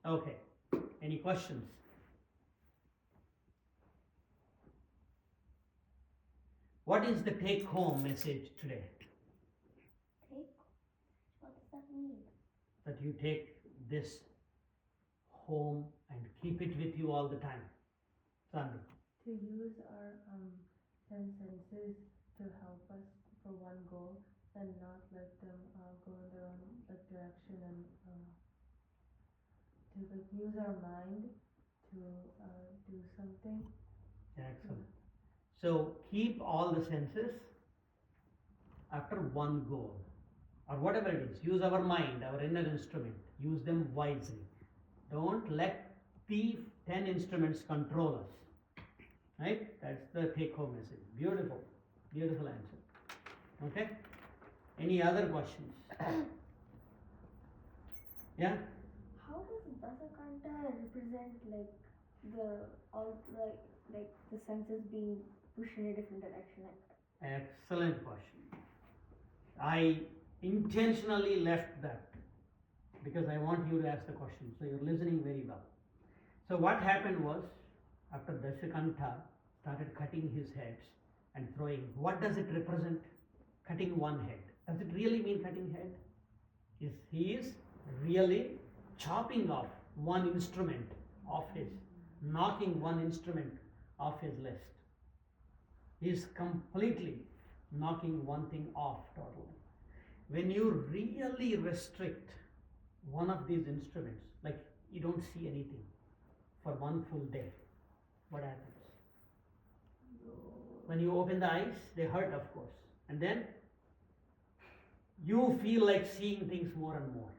Okay. Any questions? What is the take home message today? Take? What does that mean? That you take this home and keep it with you all the time. Sandy. To use our 10 senses to help us for one goal and not let them go in their own direction, and to use our mind to do something. Excellent. So keep all the senses after one goal, or whatever it is. Use our mind, our inner instrument. Use them wisely. Don't let the 10 instruments control us. Right? That's the take home message. Beautiful. Beautiful answer. Okay? Any other questions? Yeah? How does Dasakanta represent the all like the senses being pushed in a different direction? Excellent question. I intentionally left that because I want you to ask the question. So you're listening very well. So what happened was, after Dashakanta started cutting his heads and throwing, what does it represent? Cutting one head. Does it really mean cutting head? He is really chopping off one instrument of his, knocking one instrument off his list. He is completely knocking one thing off totally. When you really restrict one of these instruments, like you don't see anything for one full day, what happens? When you open the eyes, they hurt, of course, and then you feel like seeing things more and more.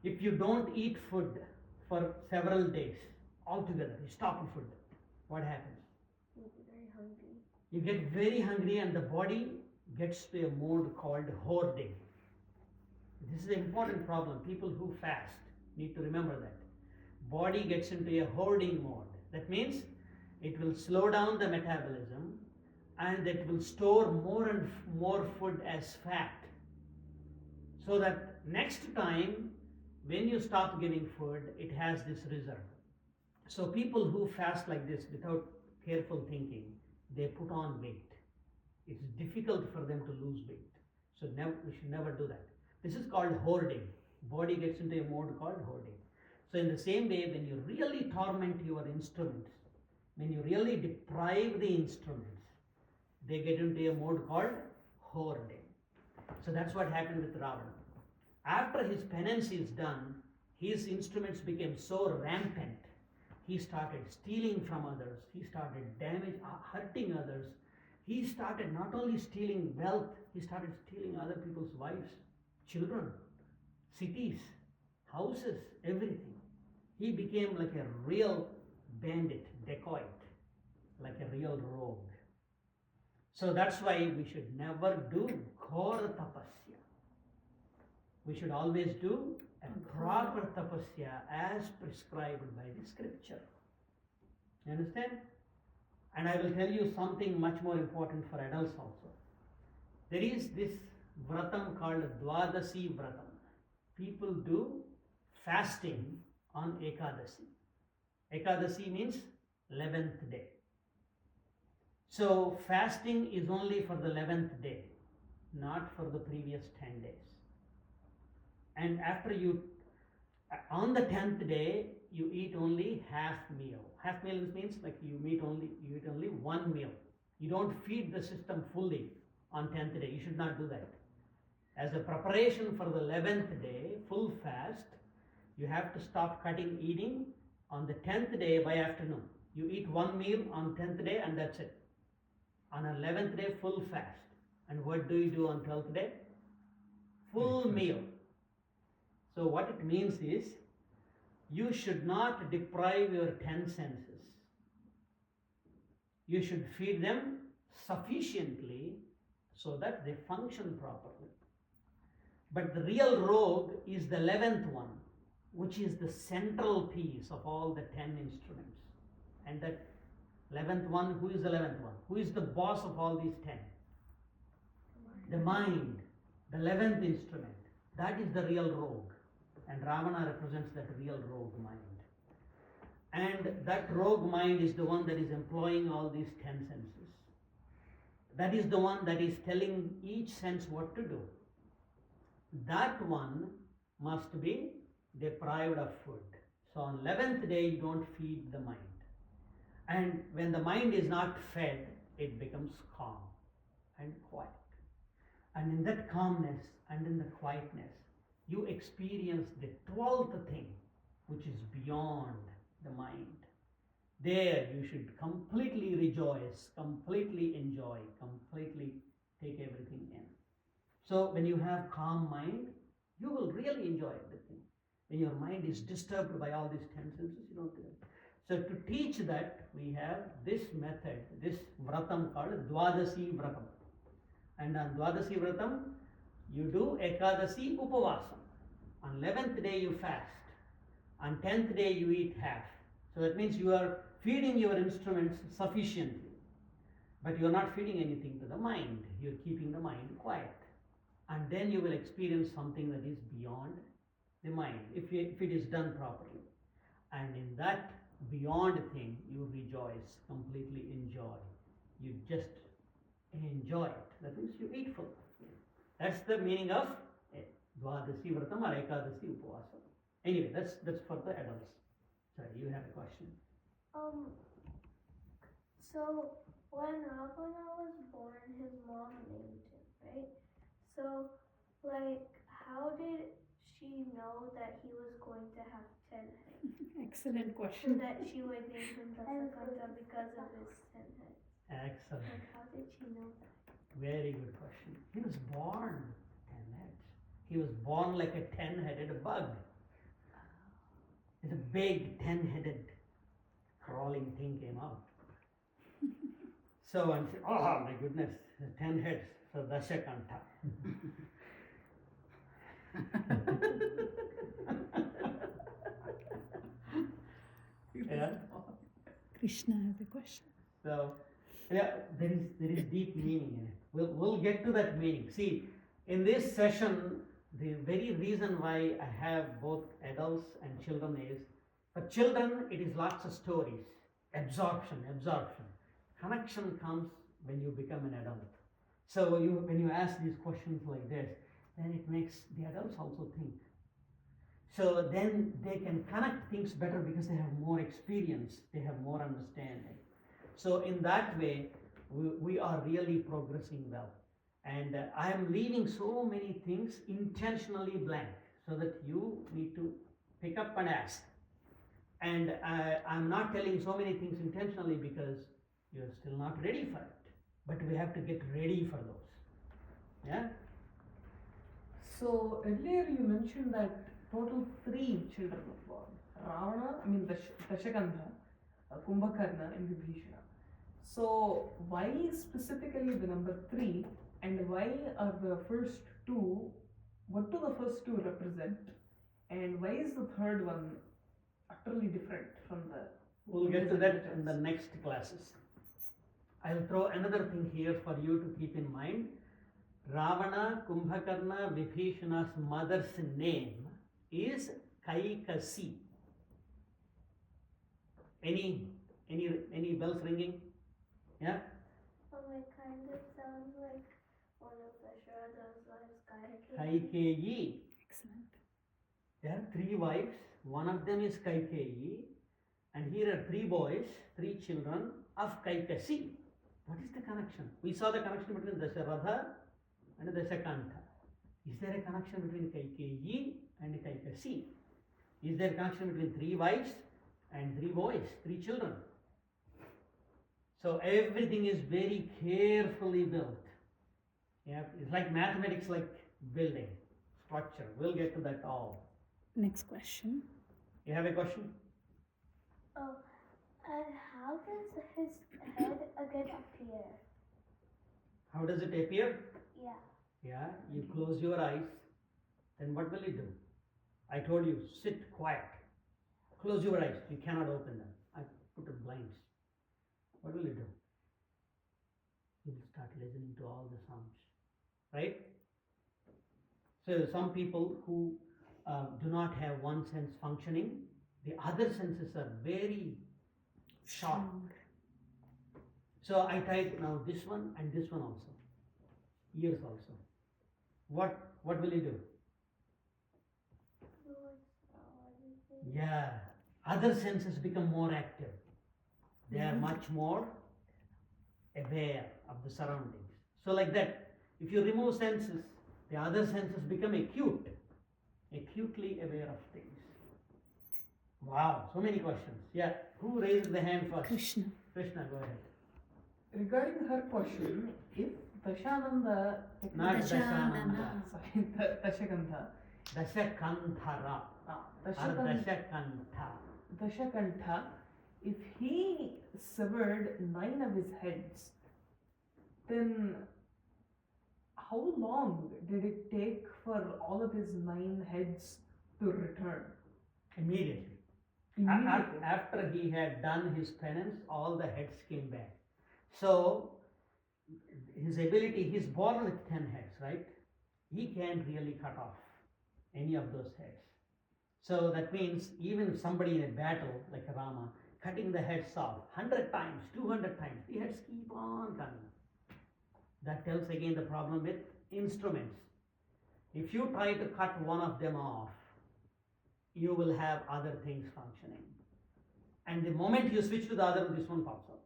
If you don't eat food for several days altogether, you stop food, what happens? You'll be very hungry. You get very hungry and the body gets to a mode called hoarding. This is an important problem. People who fast need to remember that. Body gets into a hoarding mode. That means it will slow down the metabolism and it will store more and more food as fat. So that next time when you stop giving food, it has this reserve. So people who fast like this without careful thinking, they put on weight. It's difficult for them to lose weight. So we should never do that. This is called hoarding. Body gets into a mode called hoarding. So in the same way, when you really torment your instruments, when you really deprive the instruments, they get into a mode called hoarding. So that's what happened with Ravana. After his penance is done, his instruments became so rampant. He started stealing from others. He started hurting others. He started not only stealing wealth, he started stealing other people's wives, children, cities, houses, everything. He became like a real bandit, dacoit, like a real rogue. So that's why we should never do ghora tapasya. We should always do a proper tapasya as prescribed by the scripture. You understand? And I will tell you something much more important for adults also. There is this vratam called Dwadasi vratam. People do fasting on Ekadasi. Ekadasi means 11th day. So fasting is only for the 11th day, not for the previous 10 days. And after on the 10th day, you eat only half meal. Half meal means like you eat only one meal. You don't feed the system fully on 10th day. You should not do that. As a preparation for the 11th day, full fast, you have to stop eating on the 10th day by afternoon. You eat one meal on 10th day and that's it. On 11th day, full fast. And what do you do on 12th day? Full meal. So what it means is, you should not deprive your 10 senses. You should feed them sufficiently so that they function properly. But the real rogue is the 11th one, which is the central piece of all the 10 instruments. And that 11th one, who is the 11th one? Who is the boss of all these 10? The mind, the 11th instrument. That is the real rogue. and Ravana represents that real rogue mind. And that rogue mind is the one that is employing all these 10 senses. That is the one that is telling each sense what to do. That one must be deprived of food. So on 11th day, you don't feed the mind. And when the mind is not fed, it becomes calm and quiet. And in that calmness and in the quietness, you experience the 12th thing, which is beyond the mind. There you should completely rejoice, completely enjoy, completely take everything in. So when you have calm mind, you will really enjoy everything. When your mind is disturbed by all these 10 senses, you don't do it. So to teach that, we have this method, this vratam called Dwadasi Vratam. And on Dwadasi Vratam, you do Ekadasi Upavasam. On 11th day you fast. On 10th day you eat half. So that means you are feeding your instruments sufficiently. But you are not feeding anything to the mind. You are keeping the mind quiet. And then you will experience something that is beyond the mind, if it is done properly. And in that beyond thing, you rejoice, completely enjoy. You just enjoy it. That means you eat full. That's the meaning of Dwadasi Vratam or Ekadasi Upavasam. Anyway, that's for the adults. Sorry, you have a question. So when Ravana was born, his mom named him, right? So, like, how did she know that he was going to have 10 heads? Excellent So question. that she would name him Dasakanta because of his 10 heads. Excellent. Like, how did she know that? Very good question. He was born 10 heads. He was born like a 10-headed bug. It's a big 10-headed crawling thing came out. So I'm saying, oh my goodness, 10 heads. So Dashakanta. Yeah. Krishna has a question. So yeah, there is deep meaning in it. We'll get to that meaning. See, in this session, the very reason why I have both adults and children is, for children it is lots of stories, absorption. Connection comes when you become an adult. So when you ask these questions like this, then it makes the adults also think. So then they can connect things better because they have more experience, they have more understanding. So in that way, we are really progressing well. And I am leaving so many things intentionally blank so that you need to pick up and ask. And I'm not telling so many things intentionally because you're still not ready for it. But we have to get ready for those. Yeah? So earlier you mentioned that total 3 children were born. Ravana, Dashakantha, Kumbhakarna and Vibhishana. So why specifically the number 3 and why are the first 2, what do the first 2 represent and why is the third one utterly different from the... We'll get to that in the next classes. I'll throw another thing here for you to keep in mind. Ravana, Kumbhakarna, Vibhishana's mother's name is Kaikasi. Any bells ringing? Yeah? It kind of sounds like one of the Shraddha's wives, Kaikeyi. Kaikeyi. Excellent. There are 3 wives. One of them is Kaikeyi. And here are 3 boys, 3 children of Kaikasi. What is the connection? We saw the connection between Dasharatha and Dashakanta. Is there a connection between Kaikeyi and Kaikasi? Is there a connection between 3 wives and 3 boys, 3 children? So everything is very carefully built. Yeah, it's like mathematics, like building, structure. We'll get to that all. Next question. You have a question? Oh, and how does his head again appear? How does it appear? Yeah. Yeah, you close your eyes, then what will you do? I told you, sit quiet. Close your eyes, you cannot open them. I put the blinds. What will you do? You will start listening to all the sounds, right? So some people who do not have one sense functioning. The other senses are very sharp. So I tried now this one and this one also. Ears also. What will you do? Yeah. Other senses become more active. They are much more aware of the surroundings. So like that, if you remove senses, the other senses become acutely aware of things. Wow, so many questions. Yeah, who raised the hand first? Krishna. Krishna, go ahead. Regarding her question, if Dashananda, Not Dashanana. Dashananda. sorry, Dashakantha, Dashakanthara or Dashakantha. Dashakantha, if he severed 9 of his heads, then how long did it take for all of his 9 heads to return? Immediately. Immediately. After he had done his penance, all the heads came back. So, his ability, he's born with 10 heads, right? He can't really cut off any of those heads. So that means even somebody in a battle like Rama, cutting the heads off 100 times, 200 times, the heads keep on coming. That tells again the problem with instruments. If you try to cut one of them off, you will have other things functioning. And the moment you switch to the other, this one pops up.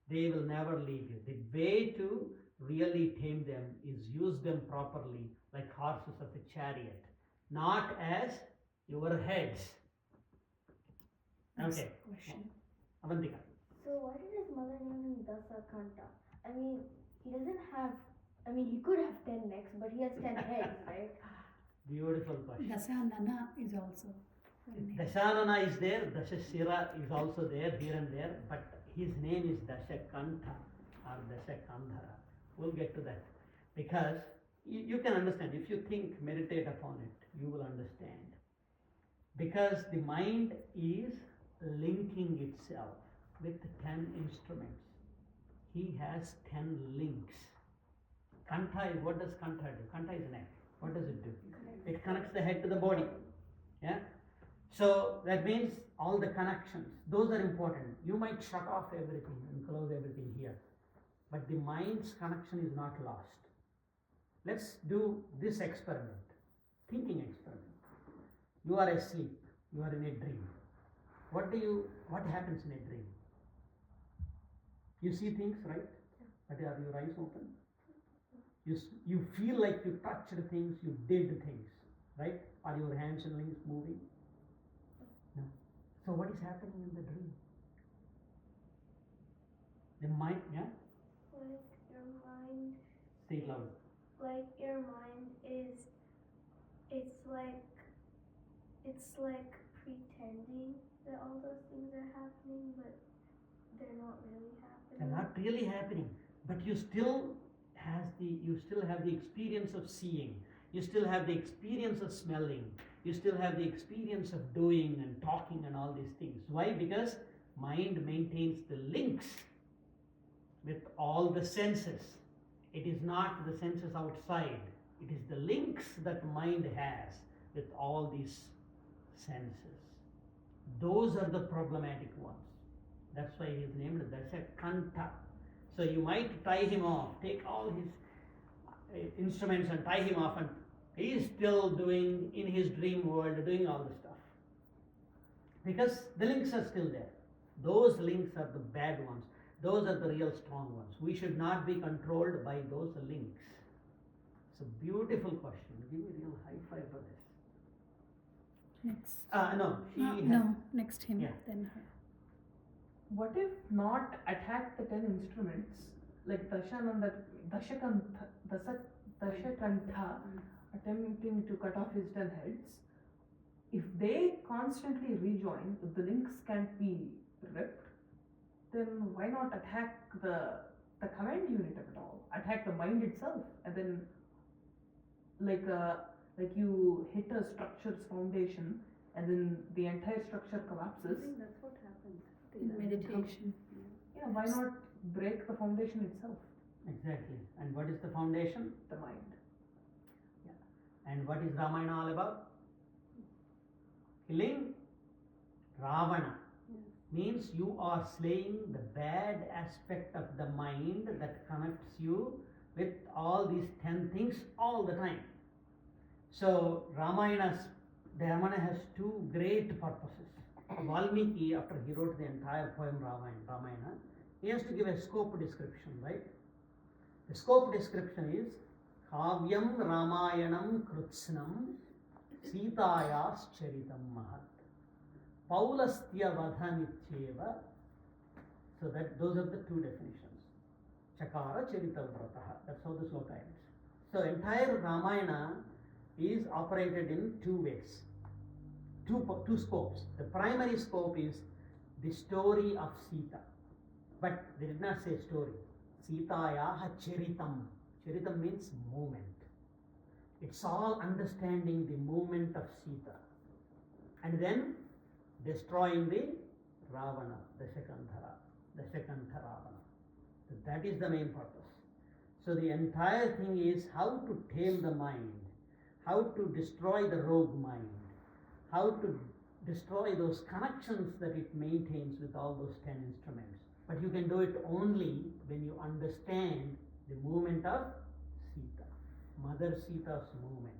They will never leave you. The way to really tame them is use them properly like horses of a chariot, not as your heads. Next Okay. question. Avantika. So why did his mother name him Dasakanta? I mean, he doesn't have. I mean, he could have 10 necks, but he has 10 heads, right? Beautiful question. Dasanana is also one name. Dashanana is there, Dashashira is also there, here and there, but his name is Dashakantha or Dashakandhara. We'll get to that. Because you can understand, if you think, meditate upon it, you will understand. Because the mind is linking itself with 10 instruments. He has 10 links. Kantha is, what does Kantha do? Kantha is neck. What does it do? It connects the head to the body. Yeah? So that means all the connections, those are important. You might shut off everything and close everything here. But the mind's connection is not lost. Let's do this experiment. Thinking experiment. You are asleep. You are in a dream. What happens in a dream? You see things, right? But are your eyes open? You feel like you touched things, you did things, right? Are your hands and limbs moving? No. So what is happening in the dream? The mind, yeah? Like your mind. Say it loud. Like your mind is. It's like pretending that all those things are happening, but they're not really happening. They're not really happening, but you still have the experience of seeing. You still have the experience of smelling. You still have the experience of doing and talking and all these things. Why? Because mind maintains the links with all the senses. It is not the senses outside. It is the links that mind has with all these senses. Those are the problematic ones. That's why he is named Dashakantha. So you might tie him off, take all his instruments and tie him off, and he is still doing in his dream world, doing all the stuff. Because the links are still there. Those links are the bad ones. Those are the real strong ones. We should not be controlled by those links. It's a beautiful question. Give me a real high five for this. Next. No, she had, No, next him, Yeah. then her. What if not attack the 10 instruments like Dashananda, Dashakantha attempting to cut off his 10 heads? If they constantly rejoin, if the links can't be ripped, then why not attack the command unit of it all? Attack the mind itself, and then like you hit a structure's foundation, and then the entire structure collapses. I think that's what happened. In meditation. Yeah, why not break the foundation itself? exactly. And what is the foundation? The mind. And what is Ramayana all about? killing Ravana means you are slaying the bad aspect of the mind that connects you with all these 10 things all the time. So Ramayana has two great purposes. Valmiki, after he wrote the entire poem Ramayana, he has to give a scope description, right? The scope description is Kavyam Ramayanam Krutsnam Sitayas Charitam Mahat Paulastya Vadhanityeva. So those are the two definitions. Chakara Charita Vrataha. That's how the sloka ends. So entire Ramayana is operated in two ways, two scopes. The primary scope is the story of Sita, but they did not say story. Sitayaha Charitam. Charitam means movement. It's all understanding the movement of Sita, and then destroying the Ravana, the second Ravana. So that is the main purpose. So the entire thing is how to tame the mind, how to destroy the rogue mind, how to destroy those connections that it maintains with all those 10 instruments. But you can do it only when you understand the movement of Sita, Mother Sita's movement.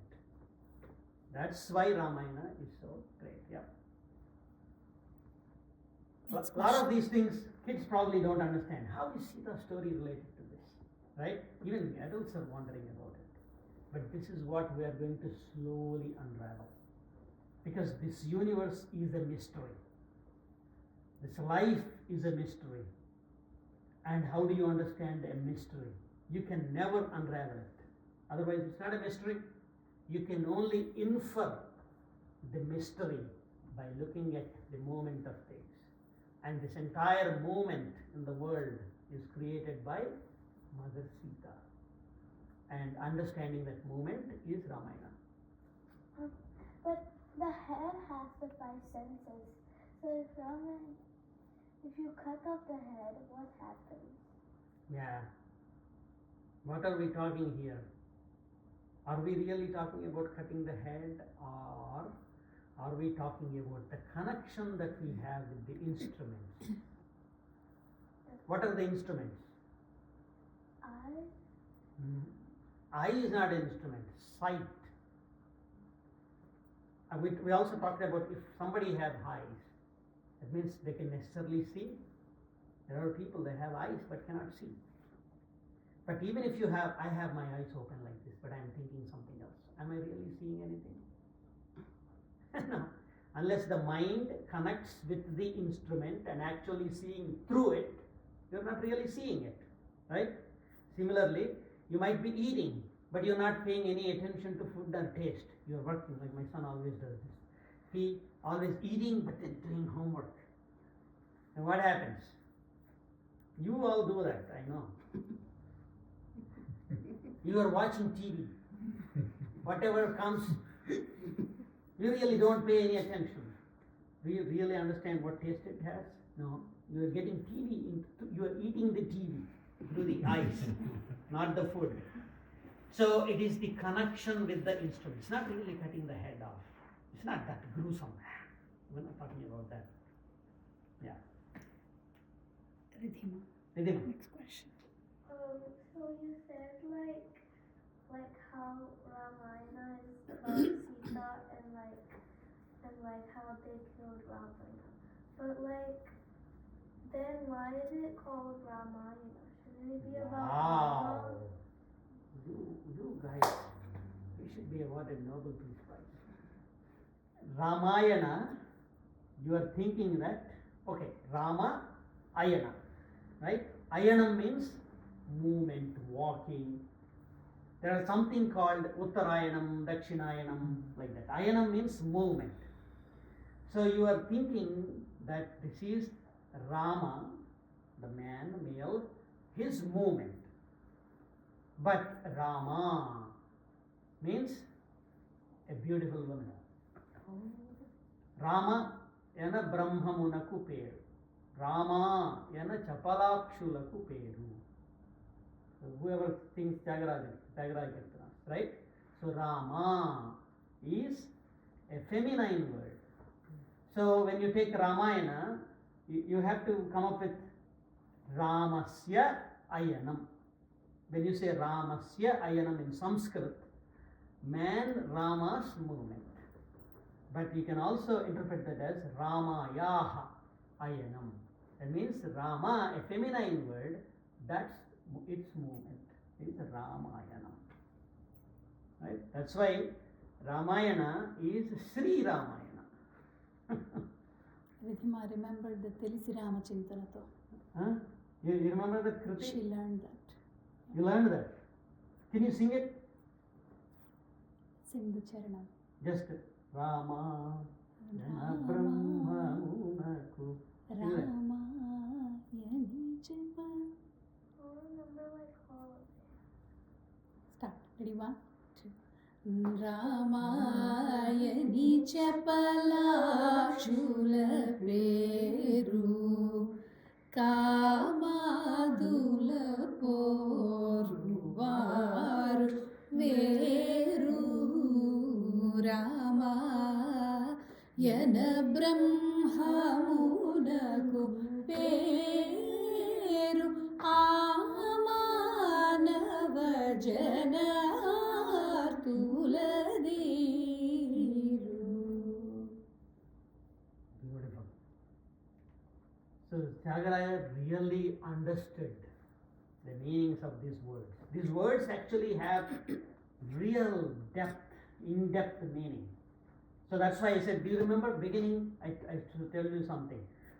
That's why Ramayana is so great. Yeah. A lot of these things kids probably don't understand. How is Sita's story related to this? Right? Even adults are wondering about it. But this is what we are going to slowly unravel. Because this universe is a mystery. This life is a mystery. And how do you understand a mystery? You can never unravel it. Otherwise, it's not a mystery. You can only infer the mystery by looking at the movement of things. And this entire movement in the world is created by Mother Sita. And understanding that movement is Ramayana. But the head has the 5 senses. So if you cut off the head, what happens? Yeah. What are we talking here? Are we really talking about cutting the head, or are we talking about the connection that we have with the instruments? What are the instruments? Eye is not an instrument. Sight. We also talked about if somebody have eyes, that means they can necessarily see. There are people that have eyes but cannot see. But even if I have my eyes open like this, but I am thinking something else. Am I really seeing anything? No. Unless the mind connects with the instrument and actually seeing through it, you're not really seeing it. Right? Similarly, you might be eating, but you're not paying any attention to food or taste. You're working, like my son always does this. He always eating but then doing homework. And what happens? You all do that, I know. You are watching TV. Whatever comes, you really don't pay any attention. Do you really understand what taste it has? No. You are getting TV, you are eating the TV through the eyes, not the food. So it is the connection with the instrument. It's not really cutting the head off. It's not that gruesome. We're not talking about that. Yeah. Ridhima. Next question. So you said like how Ramayana is about Sita and how they killed Ravana. But then why is it called Ramayana? Shouldn't it be about Rama? You guys, you should be awarded Nobel Peace Prize. Ramayana, you are thinking that, okay, Rama, Ayana, right? Ayanam means movement, walking. There is something called Uttarayanam, Dakshinayanam, like that. Ayanam means movement. So you are thinking that this is Rama, the man, male, his movement. But Rama means a beautiful woman. Rama yana Brahmamunaku peru. Rama yana Chapalakshulaku peru. So whoever thinks Tyagaraja, right? So Rama is a feminine word. So when you take Ramayana, you have to come up with Ramasya Ayanam. When you say Ramasya Ayanam in Sanskrit, man Rama's movement. But you can also interpret that as Ramayaha Ayanam. That means Rama, a feminine word, that's its movement. It's Ramayanam. Right? That's why Ramayana is Sri Ramayana. Vidhima remembered the Telisi Ramachintanato. Huh? You remember the Kriti? She learned that. You learned that. Can you sing it? Sing the Charanam. Just Rama Jana Brahma Munaku. Rama Yani Japa. I don't remember like all of it. Start. Ready? 1, 2. Ramayani Chapala Shula Peru Kamadula Poru Varu Veru Rama Yana Brahma Munaku Peru Amanava Jana Beautiful. So Tyagaraja really understood the meanings of these words. These words actually have real depth, in-depth meaning. So that's why I said, do you remember beginning? I should tell you something.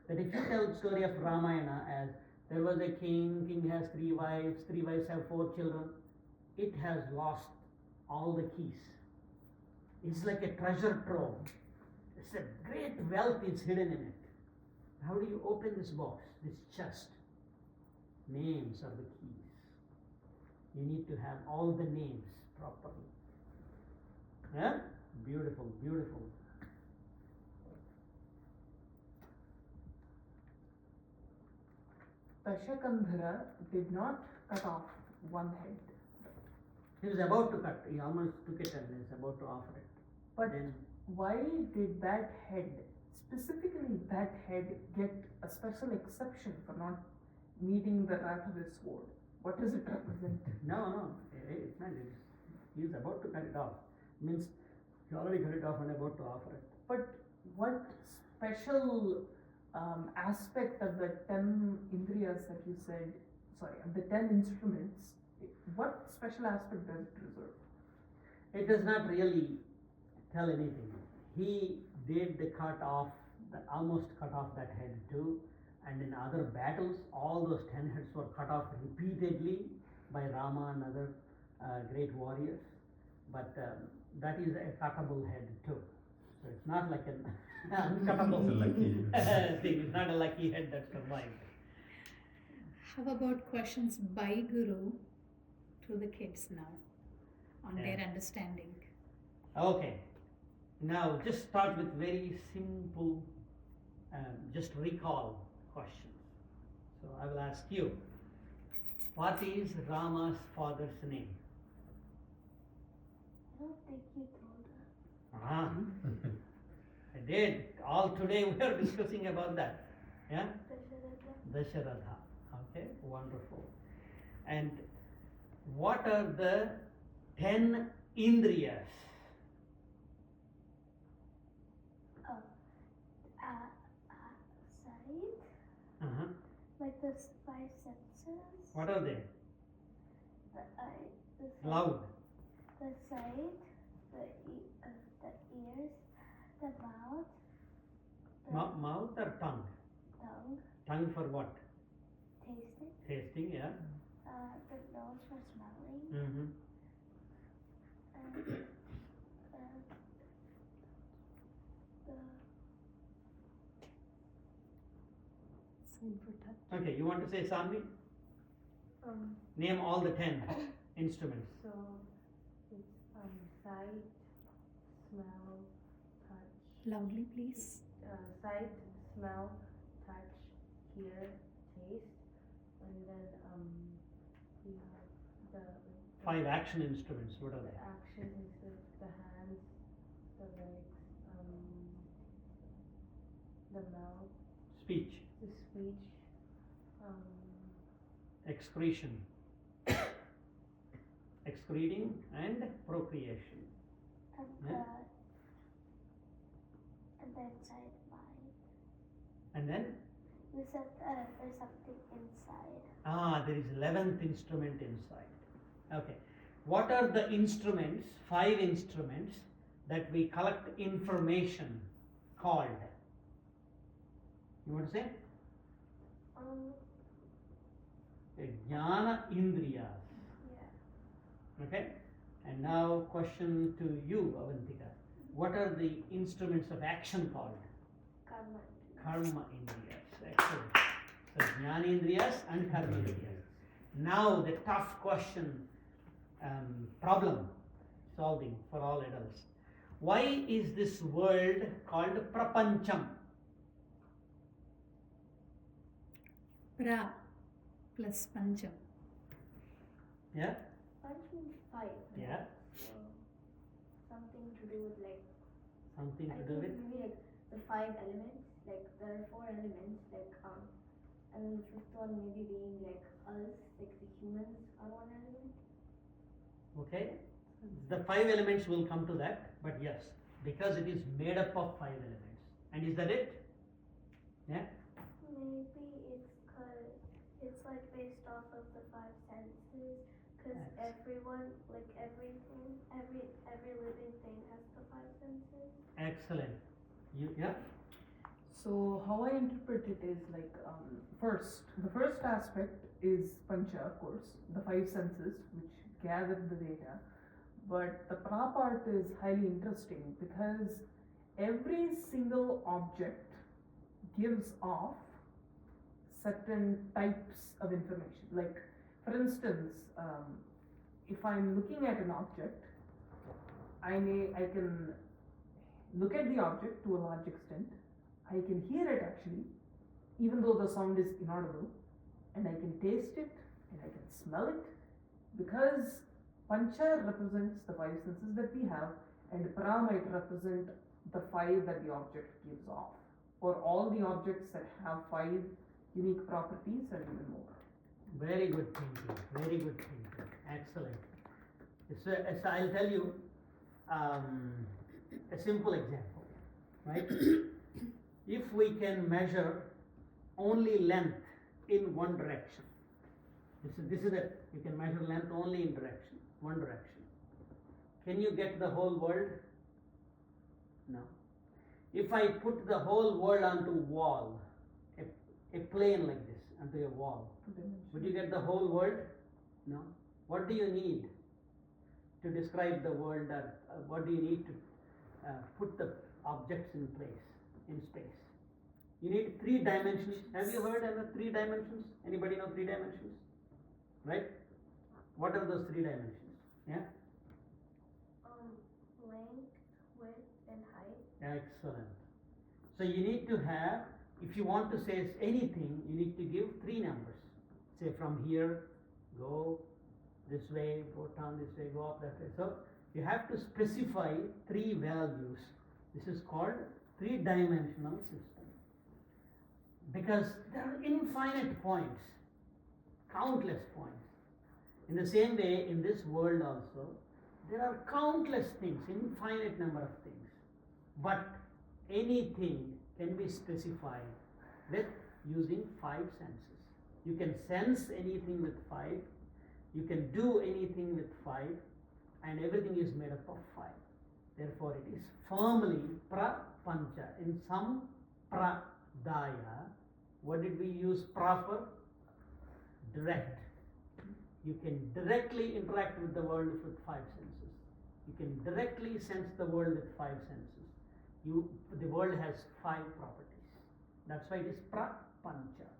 That if you tell the story of Ramayana as there was a king has 3 wives have 4 children, it has lost all the keys. It's like a treasure trove. It's a great wealth is hidden in it. How do you open this box, this chest? Names are the keys. You need to have all the names properly. Yeah? Beautiful, beautiful. Dashakandhara did not cut off one head. He was about to cut. He almost took it and is about to offer it. But Then why did that head, specifically that head, get a special exception for not meeting the wrath of his sword? What does it represent? no, it's not. He's about to cut it off. Means he already cut it off and about to offer it. But what special aspect of the 10 indriyas that you said, of the 10 instruments, what special aspect does it preserve? It does not really tell anything. He did almost cut off that head too. And in other battles, all those 10 heads were cut off repeatedly by Rama and other great warriors. But that is a cuttable head too. So it's not like an uncuttable thing. It's not a lucky head that survived. How about questions by Guru to the kids now on their understanding? Okay. Now just start with very simple, just recall questions. So I will ask you, what is Rama's father's name? I don't think you told us. Ah, I did. All today we are discussing about that. Yeah? Dasharatha. Okay, wonderful. And what are the 10 indriyas? Sight, Uh-huh. like the 5 senses. What are they? The eye, the sight, Loud. the sight, the ears, the mouth, the Mouth or tongue? tongue, Tongue for what? tasting, Tasting, yeah. the nose for smelling, Mm-hmm. and the Same for touch. Okay, you want to say Sanvi? Um, Name all the 10 instruments. so it's sight, smell, touch. Loudly, please. Sight, smell, touch, hear, taste, and then we have the 5 action instruments. What are the they? action is the hands, the legs, the mouth, speech, the speech, excretion, excreting and procreation. And Yeah. and the inside mind. And then You said there's something inside. there is 11th instrument inside. Okay. What are the instruments, 5 instruments that we collect information called? You want to say? Jnana Indriyas. Yeah. Okay? And now question to you, Avantika. What are the instruments of action called? Karma. Karma Indriyas. Excellent. So Jnana Indriyas and Karma Indriyas. Now the tough question, problem solving for all adults. Why is this world called Prapancham? Pra plus Pancham. Yeah? Punch means 5. Yeah. So something to do with like. Something I to do think with? maybe like the 5 elements. Like there are 4 elements. Like and then the 5th one maybe being like us, like the humans are one element. Okay? The 5 elements will come to that, but yes, because it is made up of 5 elements. And is that it? Yeah? Maybe it's because it's like based off of the 5 senses. Because Yes. everyone, like everything, every living thing has the 5 senses. Excellent. You, yeah? So how I interpret it is like the first aspect is pancha, of course, the 5 senses which gather the data. But the pra part is highly interesting because every single object gives off certain types of information. Like for instance, if I'm looking at an object, I can look at the object to a large extent. I can hear it actually, even though the sound is inaudible, and I can taste it and I can smell it, because pancha represents the 5 senses that we have, and pra might represent the 5 that the object gives off, or all the objects that have 5 unique properties and even more. Very good thinking. Very good thinking. Excellent. So I'll tell you a simple example, right? If we can measure only length in one direction, this is it. You can measure length only in one direction. Can you get the whole world? No. If I put the whole world onto wall, a plane like this, onto a wall, would you get the whole world? No. What do you need to describe the world? What do you need to put the objects in place, in space? You need 3 dimensions. Have you heard of 3 dimensions? Anybody know 3 dimensions? Right? What are those 3 dimensions? Yeah? Length, width, and height. Excellent. So you need to have, if you want to say anything, you need to give 3 numbers. Say from here, go this way, go down this way, go up that way. So you have to specify 3 values. This is called 3-dimensional system. Because there are infinite points, countless points. In the same way, in this world also, there are countless things, infinite number of things. But anything can be specified with using 5 senses. You can sense anything with 5, you can do anything with 5, and everything is made up of 5. Therefore, it is firmly prapancha. In some pradaya, what did we use pra for? Direct. You can directly interact with the world with 5 senses. You can directly sense the world with 5 senses. The world has 5 properties. That's why it is prapancha.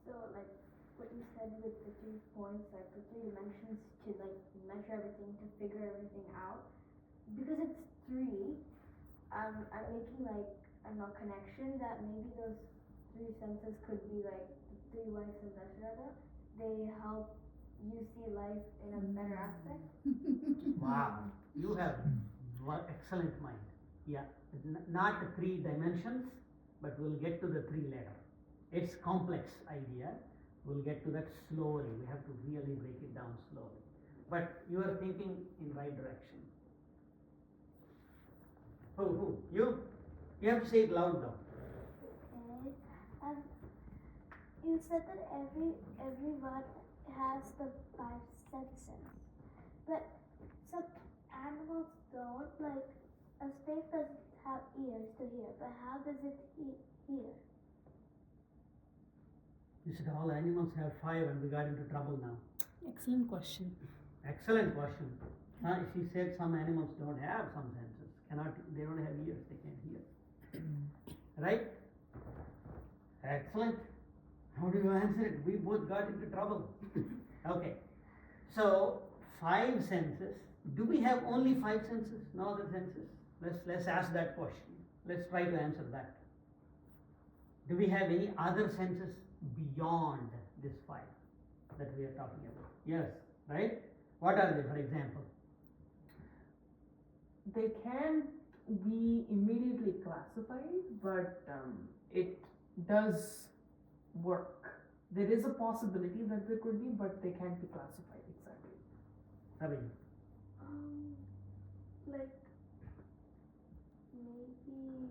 So like what you said with the 3 points, like the 3 dimensions to like measure everything, to figure everything out. Because it's 3, I'm making like a connection that maybe those 3 senses could be like the 3 wives of Dasharatha. They help you see life in a better aspect. Wow, you have excellent mind. Yeah, not 3 dimensions, but we'll get to the three letter. It's complex idea. We'll get to that slowly. We have to really break it down slowly. But you are thinking in right direction. Who? You? You have to say it loud now. Okay. You said that everyone has the five senses, but some animals don't. Like a snake doesn't have ears to hear, but how does it hear? You said all animals have five and we got into trouble now. Excellent question. Excellent question. She said some animals don't have some senses. They don't have ears, they can't hear. Right? Excellent. How do you answer it? We both got into trouble. Okay. So, five senses. Do we have only five senses? No other senses? Let's ask that question. Let's try to answer that. Do we have any other senses beyond this five that we are talking about? Yes, right? What are they, for example? They can't be immediately classified, but it does work. There is a possibility that there could be, but they can't be classified exactly. Ravi? Like maybe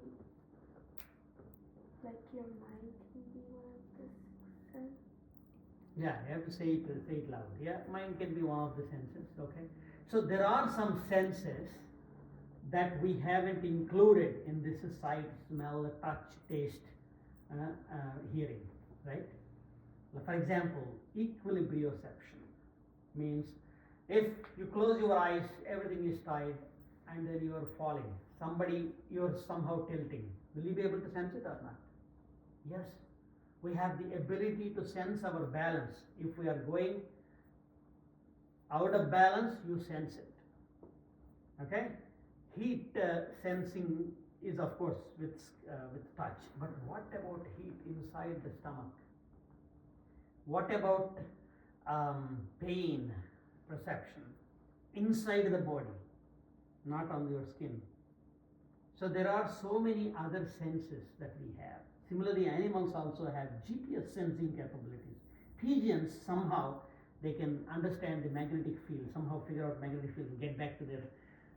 like your mind can be one of the senses. Yeah, you have to say it loud. Yeah, mind can be one of the senses, okay? So there are some senses that we haven't included in this sight, smell, touch, taste, hearing, right? For example, equilibrioception means if you close your eyes, everything is tight, and then you are falling. You're somehow tilting. Will you be able to sense it or not? Yes. We have the ability to sense our balance. If we are going out of balance, you sense it. Okay? Heat sensing is of course with touch. But what about heat inside the stomach? What about pain perception inside the body, not on your skin? So there are so many other senses that we have. Similarly, animals also have GPS sensing capabilities. Pigeons, somehow, they can understand the magnetic field, somehow figure out magnetic field and get back to their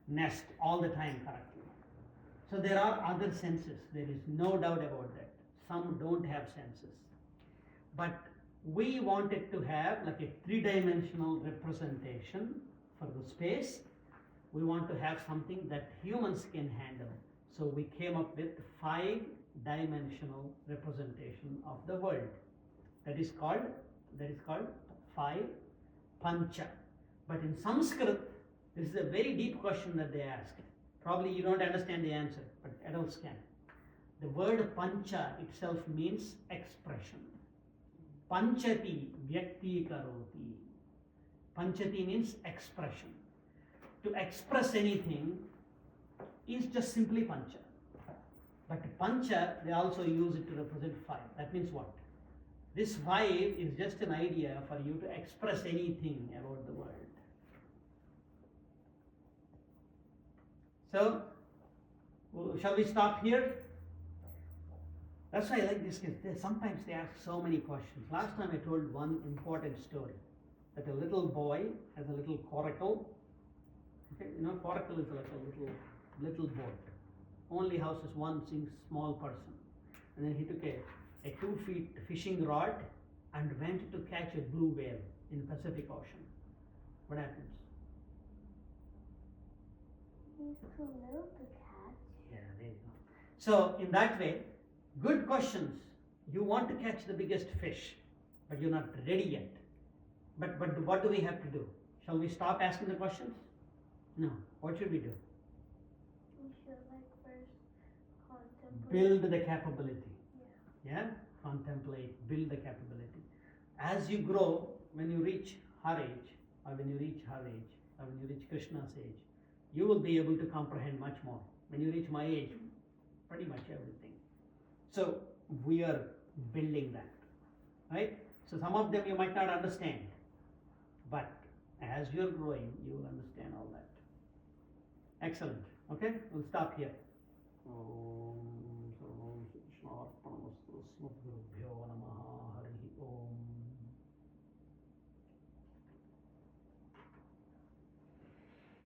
nest all the time correctly. So there are other senses, there is no doubt about that. Some don't have senses. But we wanted to have like a three-dimensional representation for the space. We want to have something that humans can handle. So we came up with five-dimensional representation of the world. That is called five pancha. But in Sanskrit, this is a very deep question that they ask. Probably you don't understand the answer, but adults can. The word pancha itself means expression. Panchati vyakti karoti. Panchati means expression. To express anything is just simply pancha. But pancha, they also use it to represent five. That means what? This five is just an idea for you to express anything about the world. So, shall we stop here? That's why I like this kids. Sometimes they ask so many questions. Last time I told one important story, that a little boy has a little coracle. Okay, you know, coracle is like a little boat. Only houses one small person. And then he took a 2 feet fishing rod and went to catch a blue whale in the Pacific Ocean. What happens? He's too little to catch. Yeah, there you go. So in that way, good questions. You want to catch the biggest fish, but you're not ready yet. But what do we have to do? Shall we stop asking the questions? No. What should we do? We should like first contemplate. Build the capability. Yeah. Contemplate, build the capability. As you grow, when you reach her age, or when you reach her age, or when you reach Krishna's age, you will be able to comprehend much more. When you reach my age, pretty much everything. So we are building that, right? So some of them you might not understand, but as you're growing, you will understand all that. Excellent. Okay, we'll stop here. Om